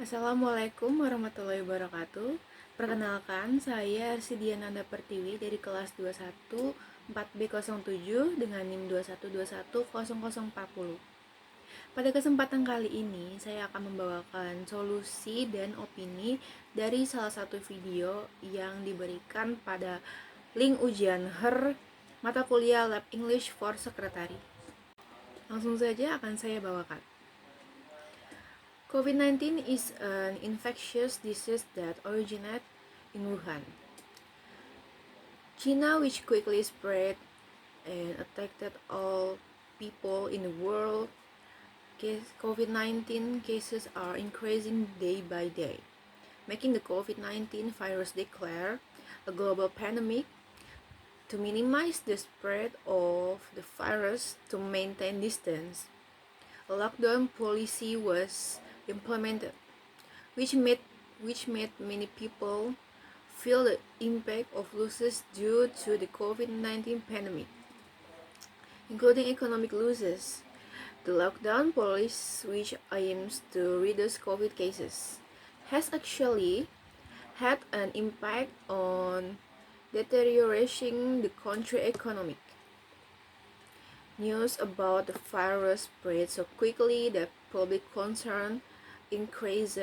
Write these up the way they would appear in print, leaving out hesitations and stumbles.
Assalamualaikum warahmatullahi wabarakatuh. Perkenalkan, saya Arsidiananda Pertiwi dari kelas 21 4B07 dengan NIM 21210040. Pada kesempatan kali ini, saya akan membawakan solusi dan opini dari salah satu video yang diberikan pada link ujian HER mata kuliah Lab English for Secretary. Langsung saja akan saya bawakan. COVID-19 is an infectious disease that originated in Wuhan, China, which quickly spread and attacked all people in the world. COVID-19 cases are increasing day by day, making the COVID-19 virus declare a global pandemic. To minimize the spread of the virus to maintain distance, a lockdown policy was implemented, which made many people feel the impact of losses due to the COVID-19 pandemic, including economic losses. The lockdown policy, which aims to reduce COVID cases, has actually had an impact on deteriorating the country economic. News about the virus spread so quickly that public concern increased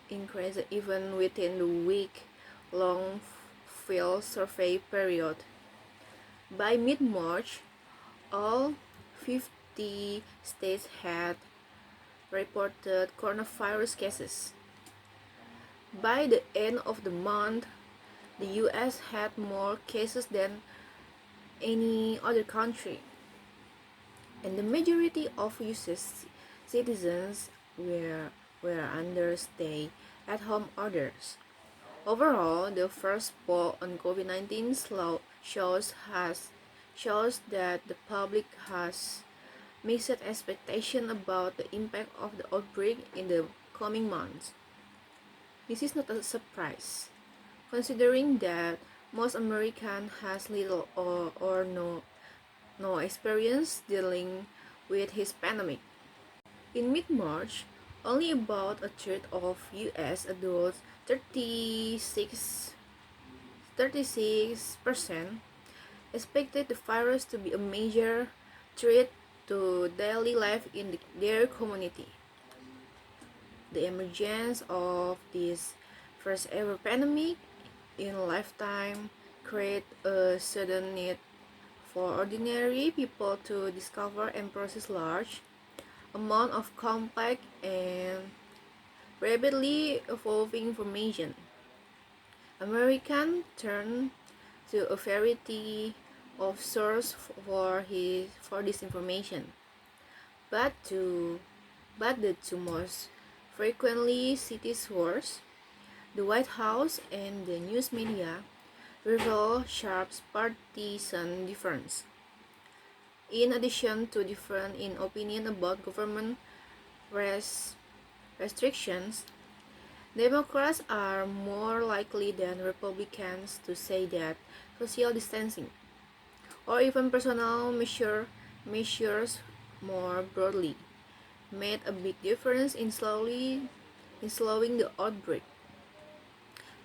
even within the week-long field survey period. By mid-March, all 50 states had reported coronavirus cases. By the end of the month, the US had more cases than any other country, and the majority of US citizens were under stay-at-home orders. Overall, the first poll on COVID-19 shows that the public has mixed expectations about the impact of the outbreak in the coming months. This is not a surprise, considering that most Americans has little or no experience dealing with his pandemic. In mid-March, only about a third of US adults, 36%, expected the virus to be a major threat to daily life in their community. The emergence of this first ever pandemic in a lifetime created a sudden need for ordinary people to discover and process large amount of complex and rapidly evolving information. Americans turn to a variety of sources for this information, but the two most frequently cited sources, the White House and the news media, reveal sharp partisan difference. In addition to difference in opinion about government restrictions, Democrats are more likely than Republicans to say that social distancing or even personal measures more broadly made a big difference in slowing the outbreak.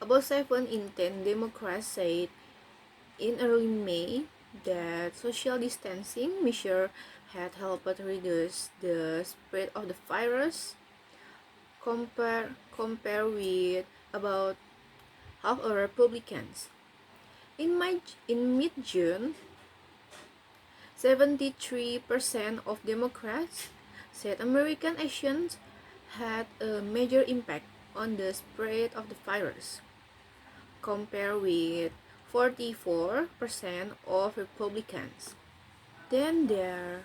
About 7 in 10 Democrats said in early May that social distancing measures had helped reduce the spread of the virus, compare with about half of Republicans. In mid-June, 73% of Democrats said American actions had a major impact on the spread of the virus, compared with 44% of Republicans. Then there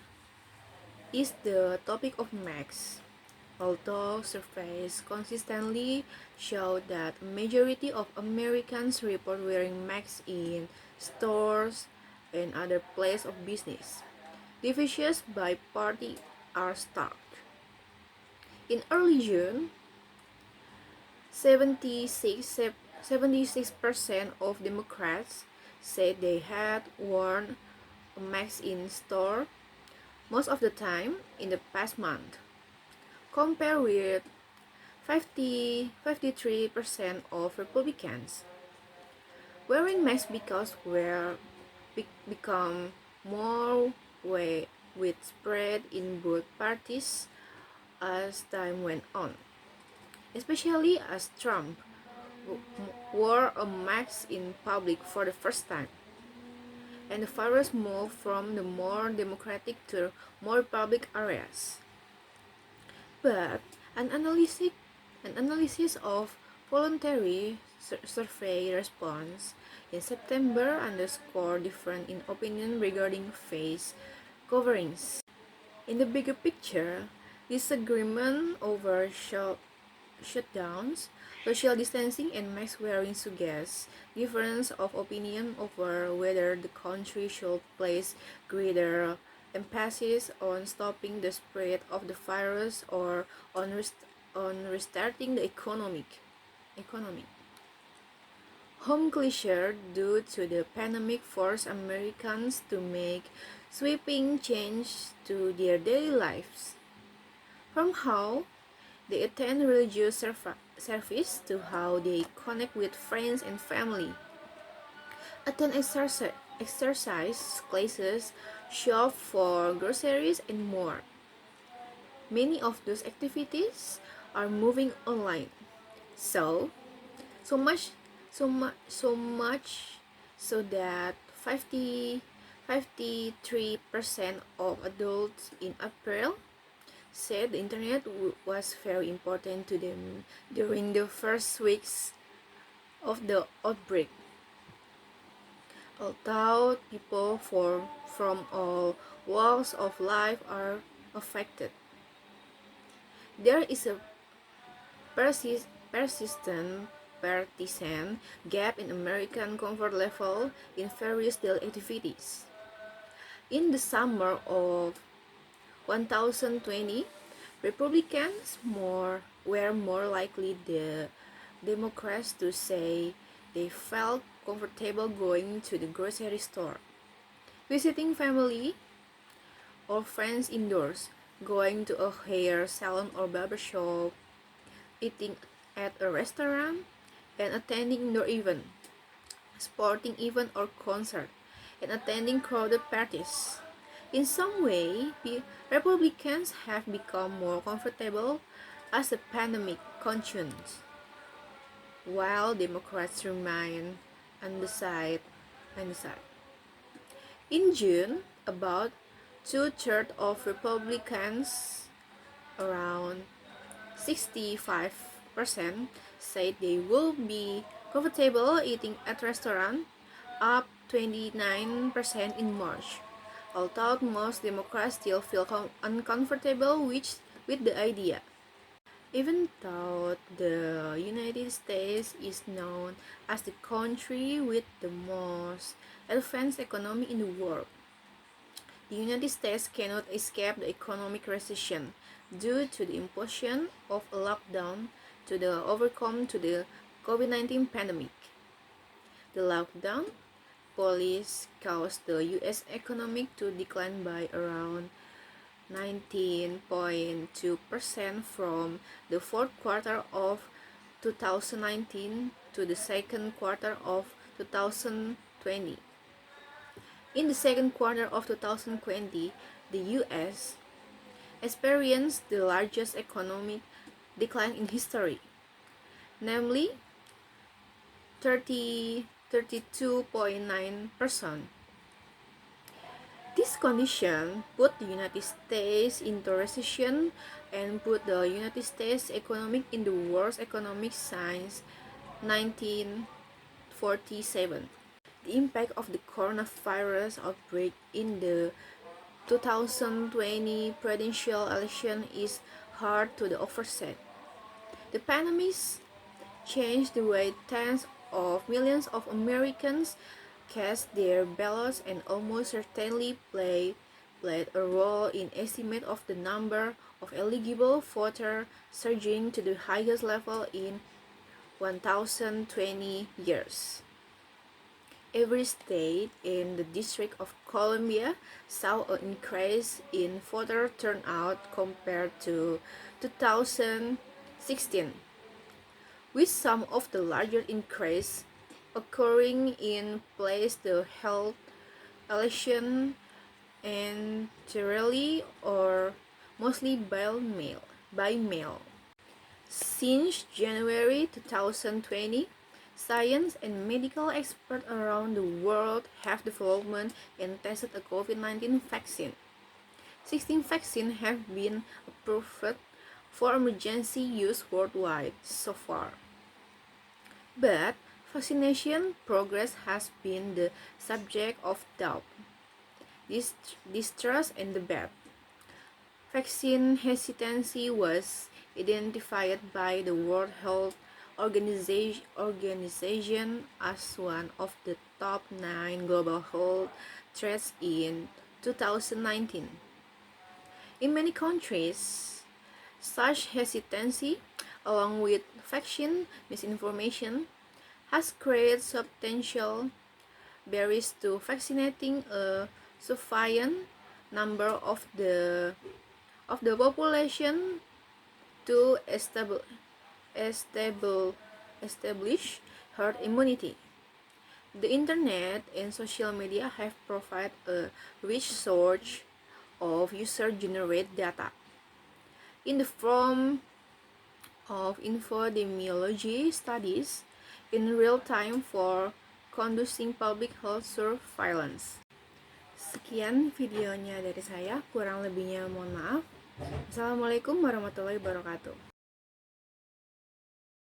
is the topic of masks. Although surveys consistently show that a majority of Americans report wearing masks in stores and other places of business, divisions by party are stark. In early June, 76% of Democrats said they had worn a mask in store most of the time in the past month, compared with 53% of Republicans wearing masks because become more widespread in both parties as time went on, especially as Trump wore a mask in public for the first time, and the virus moved from the more democratic to more public areas. But an analysis of voluntary survey response in September underscored difference in opinion regarding face coverings. In the bigger picture, disagreement over shutdowns, social distancing, and mask wearing suggests difference of opinion over whether the country should place greater emphasis on stopping the spread of the virus or on restarting the economy. Home closure due to the pandemic forced Americans to make sweeping changes to their daily lives, from how they attend religious service to how they connect with friends and family, attend exercise classes, shop for groceries, and more. Many of those activities are moving online. So, so much, so much, so that 53% of adults in April said the internet was very important to them during the first weeks of the outbreak. Although people from all walks of life are affected, there is a persistent partisan gap in American comfort level in various daily activities. In the summer of 1020, Republicans were more likely the Democrats to say they felt comfortable going to the grocery store, visiting family or friends indoors, going to a hair salon or barber shop, eating at a restaurant, and attending indoor event, sporting event or concert, and attending crowded parties. In some way, Republicans have become more comfortable as the pandemic continues, while Democrats remain undecided. In June, about two-thirds of Republicans, around 65%, said they will be comfortable eating at restaurants, up 29% in March. Although most Democrats still feel uncomfortable with the idea. Even though the United States is known as the country with the most advanced economy in the world, the United States cannot escape the economic recession due to the imposition of a lockdown to overcome the COVID-19 pandemic. The lockdown policy caused the U.S. economy to decline by around 19.2% from the fourth quarter of 2019 to the second quarter of 2020. In the second quarter of 2020, the U.S. experienced the largest economic decline in history, namely 32.9%. This condition put the United States into recession and put the United States economy in the worst economic since 1947. The impact of the coronavirus outbreak in the 2020 presidential election is hard to overstate. The pandemic changed the way tens of millions of Americans cast their ballots and almost certainly played a role in estimate of the number of eligible voters surging to the highest level in 1020 years. Every state in the District of Columbia saw an increase in voter turnout compared to 2019. 16. With some of the larger increase occurring in place the health election entirely or mostly by mail. Since January 2020, science and medical experts around the world have developed and tested a COVID-19 vaccine. 16 vaccines have been approved for emergency use worldwide so far. But vaccination progress has been the subject of doubt, distrust, and debate. Vaccine hesitancy was identified by the World Health Organization as one of the top 9 global health threats in 2019. In many countries, such hesitancy, along with vaccine misinformation, has created substantial barriers to vaccinating a sufficient number of the population to establish herd immunity. The internet and social media have provided a rich source of user-generated data in the form of epidemiology studies in real time for conducting public health surveillance. Sekian videonya dari saya, kurang lebihnya mohon maaf. Assalamualaikum warahmatullahi wabarakatuh.